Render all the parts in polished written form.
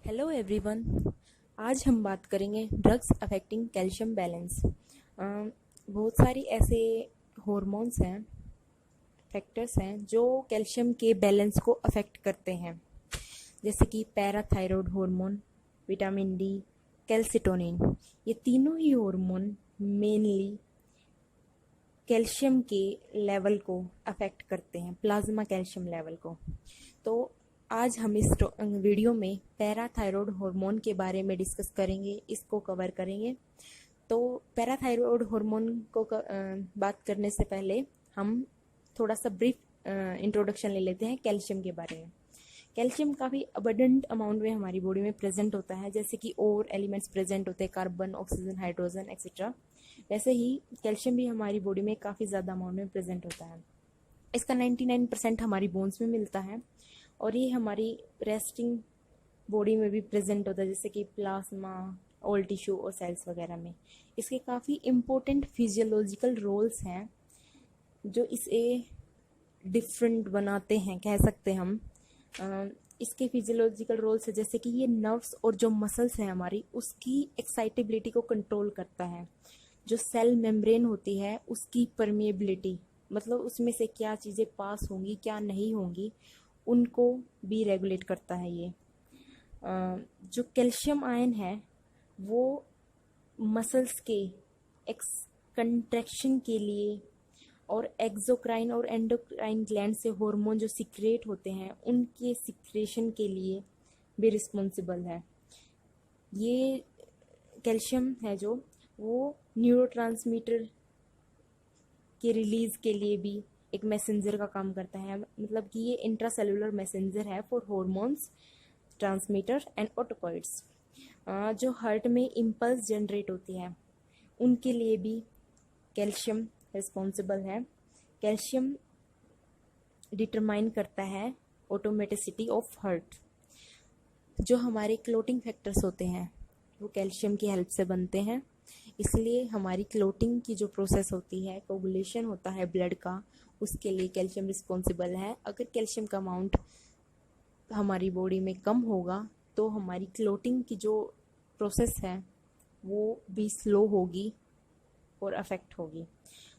Hello everyone. आज हम बात करेंगे ड्रग्स अफेक्टिंग कैल्शियम बैलेंस। बहुत सारी ऐसे हॉर्मोन्स हैं, फैक्टर्स हैं जो कैल्शियम के बैलेंस को अफेक्ट करते हैं, जैसे कि parathyroid hormone, vitamin D, calcitonin. ये तीनों ही हार्मोन मेनली कैल्शियम के लेवल को अफेक्ट करते हैं, प्लाज्मा कैल्शियम लेवल को। तो आज हम इस वीडियो में पैराथायरॉयड हार्मोन के बारे में डिस्कस करेंगे, इसको कवर करेंगे। तो पैराथायरॉयड हार्मोन को बात करने से पहले हम थोड़ा सा ब्रीफ इंट्रोडक्शन ले लेते हैं कैल्शियम के बारे में। कैल्शियम काफ़ी अबंडेंट अमाउंट में हमारी बॉडी में प्रेजेंट होता है, जैसे कि और एलिमेंट्स प्रेजेंट होते हैं, कार्बन, ऑक्सीजन, हाइड्रोजन एक्सेट्रा। वैसे ही कैल्शियम भी हमारी बॉडी में काफ़ी ज़्यादा अमाउंट में प्रेजेंट होता है। इसका 99% हमारी बोन्स में मिलता है और ये हमारी रेस्टिंग बॉडी में भी प्रेजेंट होता है, जैसे कि प्लाज्मा, ऑल टिश्यू और सेल्स वगैरह में। इसके काफ़ी इम्पोर्टेंट फिजियोलॉजिकल रोल्स हैं जो इसे डिफरेंट बनाते हैं, कह सकते हैं हम। इसके फिजियोलॉजिकल रोल्स है जैसे कि ये नर्व्स और जो मसल्स हैं हमारी, उसकी एक्साइटेबिलिटी को कंट्रोल करता है। जो सेल मेम्ब्रेन होती है उसकी परमिएबिलिटी, मतलब उसमें से क्या चीज़ें पास होंगी क्या नहीं होंगी, उनको भी रेगुलेट करता है ये। जो कैल्शियम आयन है वो मसल्स के कंट्रैक्शन के लिए और एक्सोक्राइन और एंडोक्राइन ग्लैंड से हार्मोन जो सिक्रेट होते हैं उनके सिक्रेशन के लिए भी रिस्पॉन्सिबल है। ये कैल्शियम है जो वो न्यूरोट्रांसमीटर के रिलीज के लिए भी एक मैसेंजर का काम करता है, मतलब कि ये इंट्रासेलुलर मैसेंजर है फॉर हार्मोन्स, ट्रांसमीटर एंड ऑटोकॉइड्स। जो हार्ट में इम्पल्स जनरेट होती है उनके लिए भी कैल्शियम रिस्पॉन्सिबल है। कैल्शियम डिटरमाइन करता है ऑटोमेटिसिटी ऑफ हार्ट। जो हमारे क्लोटिंग फैक्टर्स होते हैं वो कैल्शियम की हेल्प से बनते हैं, इसलिए हमारी क्लोटिंग की जो प्रोसेस होती है, कोगुलेशन होता है ब्लड का, उसके लिए कैल्शियम रिस्पॉन्सिबल है। अगर कैल्शियम का अमाउंट हमारी बॉडी में कम होगा तो हमारी क्लोटिंग की जो प्रोसेस है वो भी स्लो होगी और अफेक्ट होगी।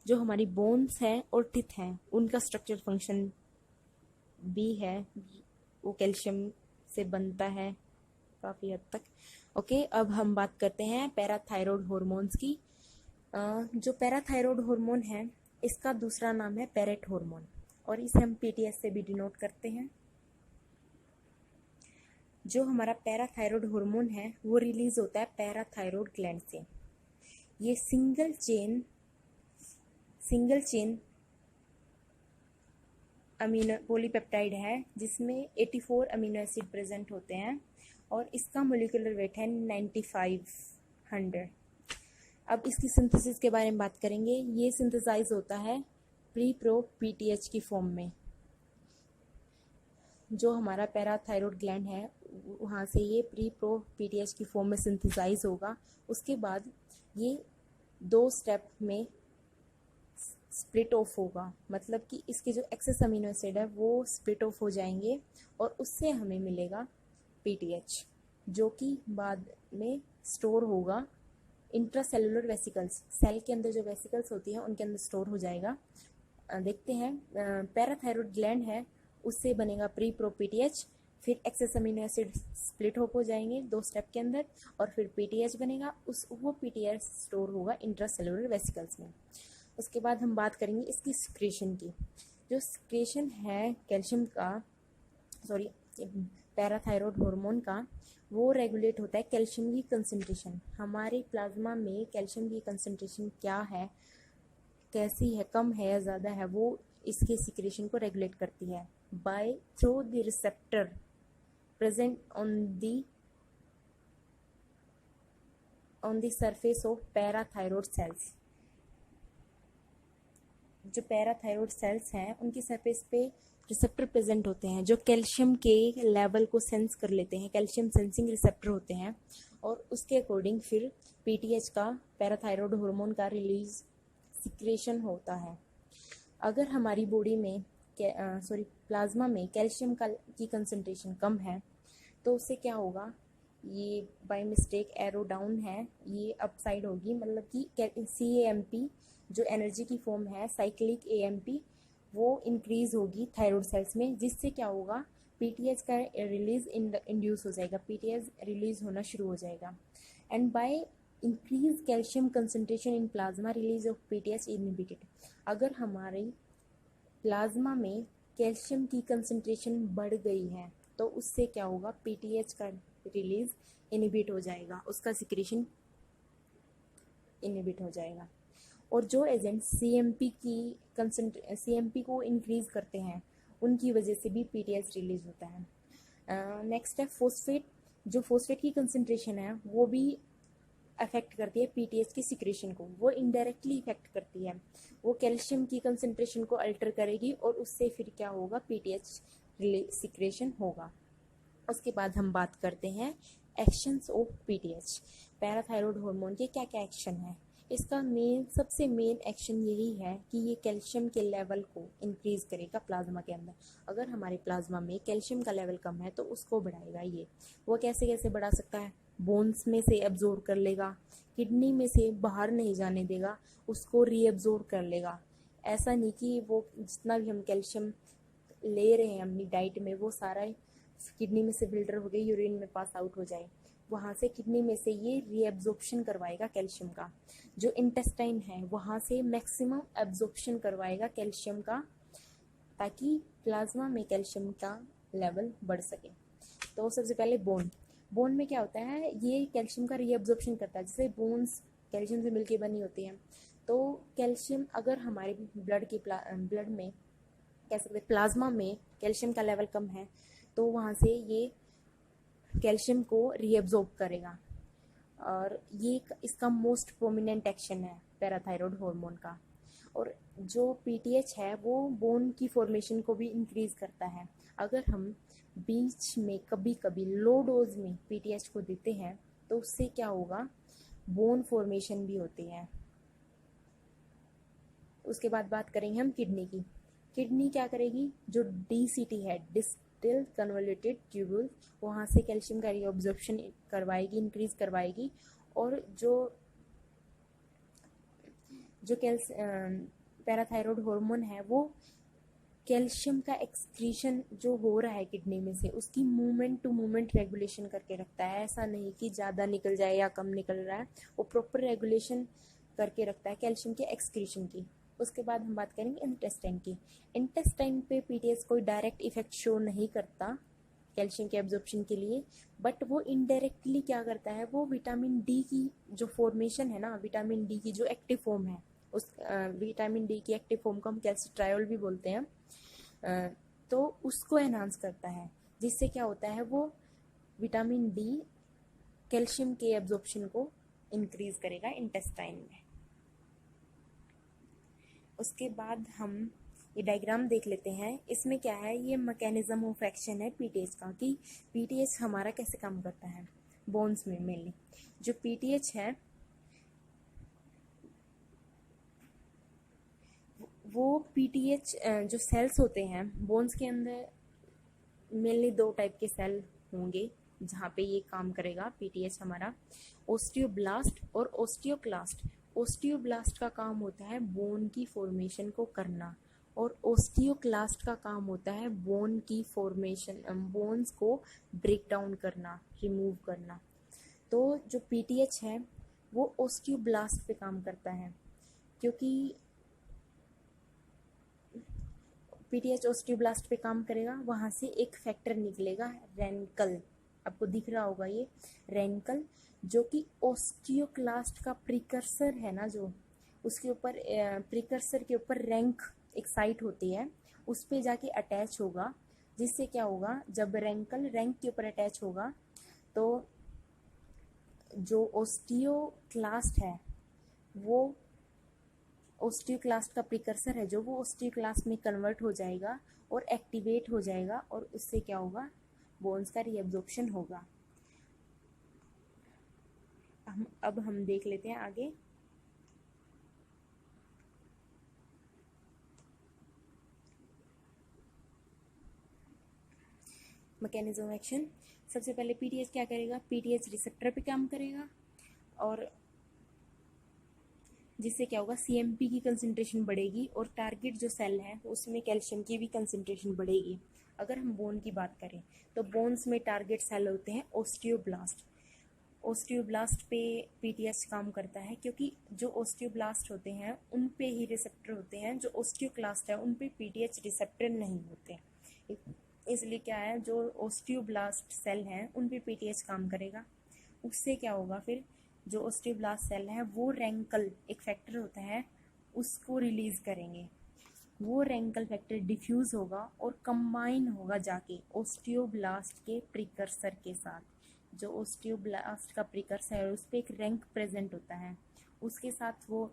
जो हमारी बोन्स हैं और टिथ हैं उनका स्ट्रक्चर फंक्शन भी है, वो कैल्शियम से बनता है काफ़ी हद तक। ओके, अब हम बात करते हैं पैराथायरॉयड हार्मोन्स की। जो पैराथायरॉयड हार्मोन है इसका दूसरा नाम है पैरेट हार्मोन और इसे हम पीटीएस से भी डिनोट करते हैं। जो हमारा पैराथायरॉयड हार्मोन है वो रिलीज होता है पैराथायरॉयड ग्लैंड से। ये सिंगल चेन अमीनो पॉलीपेप्टाइड है जिसमें 84 अमीनो एसिड प्रेजेंट होते हैं और इसका मोलिकुलर वेट है 9500। अब इसकी सिंथेसिस के बारे में बात करेंगे। ये सिंथेसाइज होता है प्री प्रो पीटीएच की फॉर्म में। जो हमारा पैराथायरॉयड ग्लैंड है वहाँ से ये प्री प्रो पीटीएच की फॉर्म में सिंथेसाइज होगा। उसके बाद ये 2 स्टेप में स्प्लिट ऑफ होगा, मतलब कि इसके जो एक्सेस अमीनो एसिड है वो स्प्लिट ऑफ हो जाएंगे और उससे हमें मिलेगा पीटीएच, जो कि बाद में स्टोर होगा इंट्रासेलुलर वेसिकल्स। सेल के अंदर जो वेसिकल्स होती हैं उनके अंदर स्टोर हो जाएगा। देखते हैं, पैराथायरॉयड ग्लैंड है उससे बनेगा प्री प्रो पीटीएच, फिर एक्सेस अमीनो एसिड स्प्लिट हो जाएंगे 2 स्टेप के अंदर और फिर पीटीएच बनेगा। वो पीटीएच स्टोर होगा इंट्रासेलुलर वेसिकल्स में। उसके बाद हम बात करेंगे इसकी सिक्रेशन की। जो सिक्रेशन है कैल्शियम का, पैराथायरॉयड हार्मोन का, वो रेगुलेट होता है कैल्शियम की कंसंट्रेशन। हमारे प्लाज्मा में कैल्शियम की कंसंट्रेशन क्या है, कैसी है, कम है या ज़्यादा है, वो इसके सिक्रेशन को रेगुलेट करती है by through the receptor present on the surface of parathyroid cells. जो पैराथायरॉयड सेल्स हैं उनकी सरफेस पे रिसेप्टर प्रेजेंट होते हैं जो कैल्शियम के लेवल को सेंस कर लेते हैं, कैल्शियम सेंसिंग रिसेप्टर होते हैं, और उसके अकॉर्डिंग फिर पीटीएच का, पैराथायरॉयड हार्मोन का रिलीज सिक्रेशन होता है। अगर हमारी बॉडी में प्लाज्मा में कैल्शियम की कंसंट्रेशन कम है तो उससे क्या होगा, ये बाय मिस्टेक एरो डाउन है, ये अप साइड होगी, मतलब कि CAMP जो एनर्जी की फॉर्म है साइक्लिक AMP वो इंक्रीज होगी थायराइड सेल्स में, जिससे क्या होगा PTH का रिलीज इंड्यूस हो जाएगा, PTH रिलीज होना शुरू हो जाएगा। And by increase calcium concentration in plasma release of PTH inhibited. अगर हमारे प्लाज्मा में कैल्शियम की कंसंट्रेशन बढ़ गई है तो उससे क्या होगा, PTH का रिलीज इनहिबिट हो जाएगा, उसका सिक्रेशन इनहिबिट हो जाएगा। और जो एजेंट CMP को इंक्रीज करते हैं उनकी वजह से भी PTH रिलीज होता है। नेक्स्ट है फोस्फेट। जो फोस्फेट की कंसंट्रेशन है वो भी अफेक्ट करती है PTH की सिक्रेशन को, वो इनडायरेक्टली इफेक्ट करती है, वो कैल्शियम की कंसंट्रेशन को अल्टर करेगी और उससे फिर क्या होगा, PTH सिक्रेशन होगा। उसके बाद हम बात करते हैं actions of PTH। Parathyroid hormone के क्या क्या एक्शन है। इसका सबसे मेन एक्शन यही है कि ये कैल्शियम के लेवल को इंक्रीज करेगा प्लाज्मा के अंदर। अगर हमारे प्लाज्मा में कैल्शियम का लेवल कम है तो उसको बढ़ाएगा ये। वो कैसे कैसे बढ़ा सकता है, बोन्स में से एब्जॉर्ब कर लेगा, किडनी में से बाहर नहीं जाने देगा, उसको रीएब्जॉर्ब कर लेगा। ऐसा नहीं कि वो जितना भी हम कैल्शियम ले रहे हैं अपनी डाइट में वो सारा किडनी में से फिल्टर हो गए यूरिन में पास आउट हो जाए, वहाँ से किडनी में से ये रीएब्जॉर्प्शन करवाएगा कैल्शियम का। जो इंटेस्टाइन है वहाँ से मैक्सिमम एब्जॉर्प्शन करवाएगा कैल्शियम का, ताकि प्लाज्मा में कैल्शियम का लेवल बढ़ सके। तो सबसे पहले बोन में क्या होता है, ये कैल्शियम का रीएब्जॉर्प्शन करता है। जैसे बोन्स कैल्शियम से मिलकर बनी होती हैं, तो कैल्शियम अगर हमारे ब्लड में कह सकते प्लाज्मा में कैल्शियम का लेवल कम है तो वहाँ से ये कैल्शियम को रीएब्जॉर्ब करेगा। और ये इसका मोस्ट प्रोमिनेंट एक्शन है पैराथायरॉयड हार्मोन का। और जो PTH है वो बोन की फॉर्मेशन को भी इंक्रीज करता है। अगर हम बीच में कभी कभी लो डोज में PTH को देते हैं तो उससे क्या होगा, बोन फॉर्मेशन भी होती है। उसके बाद बात करेंगे हम किडनी की। किडनी क्या करेगी, जो DCT है डिस्टिल कन्वोल्यूटेड ट्यूब्यूल, वहाँ से कैल्शियम का रीअब्जॉर्प्शन करवाएगी, इंक्रीज करवाएगी। और जो पैराथायरॉयड हार्मोन है वो कैल्शियम का एक्सक्रीशन जो हो रहा है किडनी में से उसकी मूवमेंट टू मूवमेंट रेगुलेशन करके रखता है। ऐसा नहीं कि ज़्यादा निकल जाए या कम निकल रहा है, वो प्रॉपर रेगुलेशन करके रखता है कैल्शियम के एक्सक्रीशन की। उसके बाद हम बात करेंगे इंटेस्टाइन की। इंटेस्टाइन पे PTH कोई डायरेक्ट इफेक्ट शो नहीं करता कैल्शियम के एब्जॉर्प्शन के लिए, बट वो इनडायरेक्टली क्या करता है, वो विटामिन D की जो फॉर्मेशन है ना, विटामिन D की जो एक्टिव फॉर्म है, उस विटामिन D की एक्टिव फॉर्म को हम कैल्सिट्रायोल भी बोलते हैं, तो उसको एनहांस करता है, जिससे क्या होता है, वो विटामिन D कैल्शियम के एब्जॉर्प्शन को इंक्रीज करेगा इंटेस्टाइन में। उसके बाद हम ये डायग्राम देख लेते हैं। इसमें क्या है, ये मैकेनिज्म ऑफ एक्शन है PTH का, कि PTH हमारा कैसे काम करता है बोन्स में। मेनली जो PTH है वो PTH जो सेल्स होते हैं बोन्स के अंदर, मेनली 2 टाइप के सेल होंगे जहाँ पे ये काम करेगा PTH हमारा, ओस्टियोब्लास्ट और ओस्टियोक्लास्ट। ओस्टियोब्लास्ट का काम होता है बोन की फॉर्मेशन को करना, और ओस्टियोक्लास्ट का काम होता है बोन की फॉर्मेशन, बोन्स को ब्रेक डाउन करना, रिमूव करना। तो जो PTH है वो ओस्टियोब्लास्ट पे काम करता है, क्योंकि PTH ओस्टियोब्लास्ट पे काम करेगा, वहाँ से एक फैक्टर निकलेगा रेनकल, आपको दिख रहा होगा ये रेनकल, जो कि ओस्टियोक्लास्ट का प्रिकर्सर है ना, जो उसके ऊपर प्रिकर्सर के ऊपर रैंक एक साइट होती है, उस पे जाके अटैच होगा। जिससे क्या होगा, जब रेंकल रैंक के ऊपर अटैच होगा तो जो ओस्टियोक्लास्ट है वो ओस्टियोक्लास्ट का प्रिकर्सर है, जो वो ओस्टियोक्लास्ट में कन्वर्ट हो जाएगा और एक्टिवेट हो जाएगा, और उससे क्या होगा, बोन्स का रीअब्जॉर्प्शन होगा। अब हम देख लेते हैं आगे। Mechanism action. सबसे पहले पीटीएच क्या करेगा, पीटीएच रिसेप्टर पे काम करेगा और जिससे क्या होगा, सीएमपी की कंसंट्रेशन बढ़ेगी और टारगेट जो सेल है उसमें कैल्शियम की भी कंसंट्रेशन बढ़ेगी। अगर हम बोन की बात करें तो बोन्स में टारगेट सेल होते हैं ओस्टियोब्लास्ट। ओस्टियोब्लास्ट पे पीटीएच काम करता है क्योंकि जो ओस्टियोब्लास्ट होते हैं उन पे ही रिसेप्टर होते हैं, जो ओस्टियोक्लास्ट है उन पे पीटीएच रिसेप्टर नहीं होते। इसलिए क्या है, जो ओस्टियोब्लास्ट सेल हैं उन पे पीटीएच काम करेगा। उससे क्या होगा, फिर जो ओस्टियोब्लास्ट सेल है वो रैंकल एक फैक्टर होता है उसको रिलीज करेंगे। वो रैंकल फैक्टर डिफ्यूज होगा और कंबाइन होगा जाके ओस्टियोब्लास्ट के प्रिकर्सर के साथ। जो ओस्टियोब्लास्ट का प्रिकर्सर है उस पर एक रैंक प्रेजेंट होता है, उसके साथ वो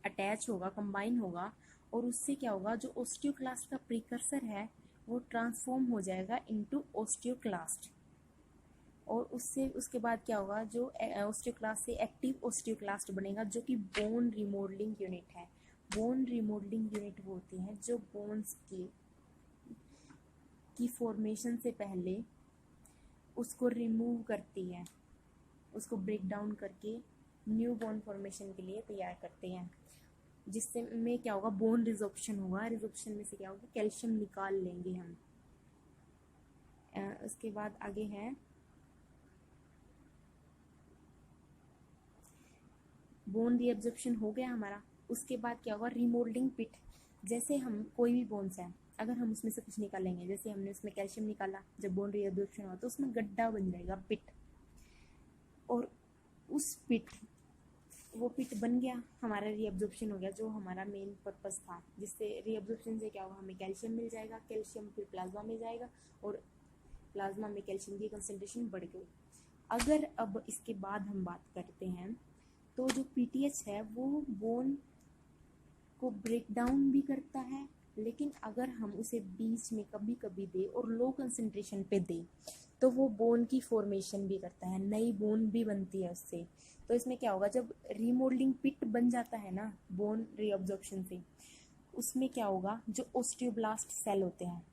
अटैच होगा, कंबाइन होगा और उससे क्या होगा, जो ओस्टियोक्लास्ट का प्रिकर्सर है वो ट्रांसफॉर्म हो जाएगा इनटू ओस्टियोक्लास्ट। और उससे उसके बाद क्या होगा, जो ओस्टियोक्लास्ट से एक्टिव ओस्टियोक्लास्ट बनेगा जो कि बोन रिमॉडलिंग यूनिट है। बोन रिमॉडलिंग यूनिट वो होती है जो बोन्स की फॉर्मेशन से पहले उसको रिमूव करती है, उसको ब्रेक डाउन करके न्यू बोन फॉर्मेशन के लिए तैयार करते हैं। जिससे में क्या होगा, बोन रिजॉर्प्शन होगा। रिजॉर्प्शन में से क्या होगा, कैल्शियम निकाल लेंगे हम। उसके बाद आगे है बोन रीअब्जॉर्प्शन हो गया हमारा। उसके बाद क्या होगा, रिमोल्डिंग पिट। जैसे हम कोई भी बोन्स है अगर हम उसमें से कुछ निकालेंगे, जैसे हमने उसमें कैल्शियम निकाला, जब बोन रीअब्जॉर्प्शन हुआ तो उसमें गड्ढा बन जाएगा, पिट। और उस पिट, वो पिट बन गया, हमारा रीअब्जॉर्प्शन हो गया जो हमारा मेन पर्पस था। जिससे रीअब्जॉर्प्शन से क्या होगा, हमें कैल्शियम मिल जाएगा, कैल्शियम फिर प्लाज्मा में जाएगा और प्लाज्मा में कैल्शियम की कंसंट्रेशन बढ़ गई। अगर अब इसके बाद हम बात करते हैं तो जो पीटीएच है वो बोन को ब्रेक डाउन भी करता है, लेकिन अगर हम उसे बीच में कभी कभी दे और लो कंसंट्रेशन पे दे तो वो बोन की फॉर्मेशन भी करता है, नई बोन भी बनती है उससे। तो इसमें क्या होगा, जब रीमोल्डिंग पिट बन जाता है ना बोन रीअब्जॉर्प्शन से, उसमें क्या होगा, जो ओस्टियोब्लास्ट सेल होते हैं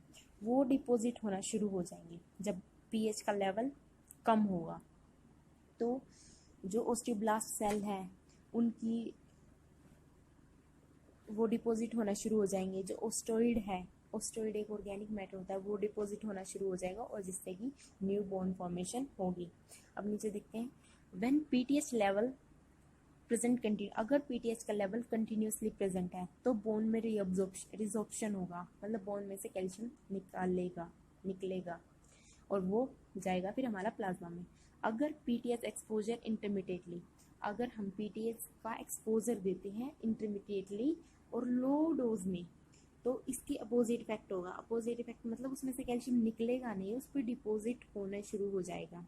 वो डिपॉजिट होना शुरू हो जाएंगे। जब पीएच का लेवल कम होगा तो जो ओस्टियोब्लास्ट सेल हैं उनकी वो डिपॉजिट होना शुरू हो जाएंगे। जो ओस्टोइड है, ओस्टोइड एक ऑर्गेनिक मैटर होता है, वो डिपॉजिट होना शुरू हो जाएगा और जिससे कि न्यू बोन फॉर्मेशन होगी। अब नीचे देखते हैं, when PTH level present continue, अगर पीटीएच का लेवल कंटिन्यूसली प्रेजेंट है तो बोन में रिजॉर्प्शन होगा, मतलब बोन में से कैल्शियम निकलेगा और वो जाएगा फिर हमारा प्लाज्मा में। अगर पीटीएच एक्सपोजर इंटरमीडिएटली, अगर हम पीटीएच का एक्सपोजर देते हैं इंटरमीडिएटली और लो डोज में, तो इसकी अपोजिट इफेक्ट होगा। अपोजिट इफेक्ट मतलब उसमें से कैल्शियम निकलेगा नहीं, उस पर डिपॉजिट होने शुरू हो जाएगा।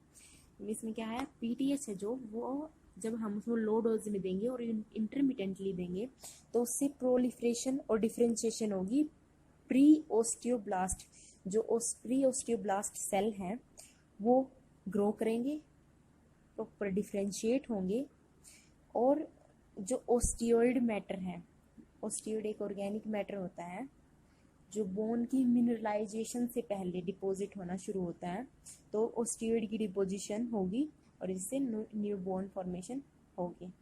इसमें क्या है, पीटीएच है जो वो जब हम उसको लो डोज में देंगे और इंटरमिटेंटली देंगे तो उससे प्रोलिफरेशन और डिफरेंशिएशन होगी प्री ओस्टियोब्लास्ट। जो प्री ओस्टियोब्लास्ट सेल हैं वो ग्रो करेंगे, प्रॉपर डिफरेंशिएट होंगे और जो ओस्टियोइड मैटर है, ओस्टियोइड एक ऑर्गेनिक मैटर होता है जो बोन की मिनरलाइजेशन से पहले डिपॉजिट होना शुरू होता है, तो ओस्टियोइड की डिपोजिशन होगी और इससे न्यू बोन फॉर्मेशन होगी।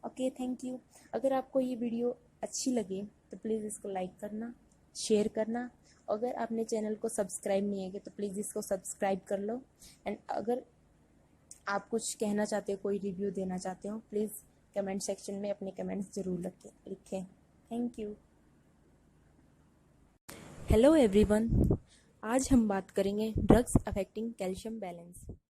Okay, thank you. अगर आपको ये वीडियो अच्छी लगे तो प्लीज़ इसको लाइक करना, शेयर करना। अगर आपने चैनल को सब्सक्राइब नहीं है तो प्लीज़ इसको सब्सक्राइब कर लो। एंड अगर आप कुछ कहना चाहते हो, कोई रिव्यू देना चाहते हो, प्लीज़ कमेंट सेक्शन में अपने कमेंट्स ज़रूर लिखें। Thank you. हेलो एवरीवन, आज हम बात करेंगे ड्रग्स अफेक्टिंग कैल्शियम बैलेंस।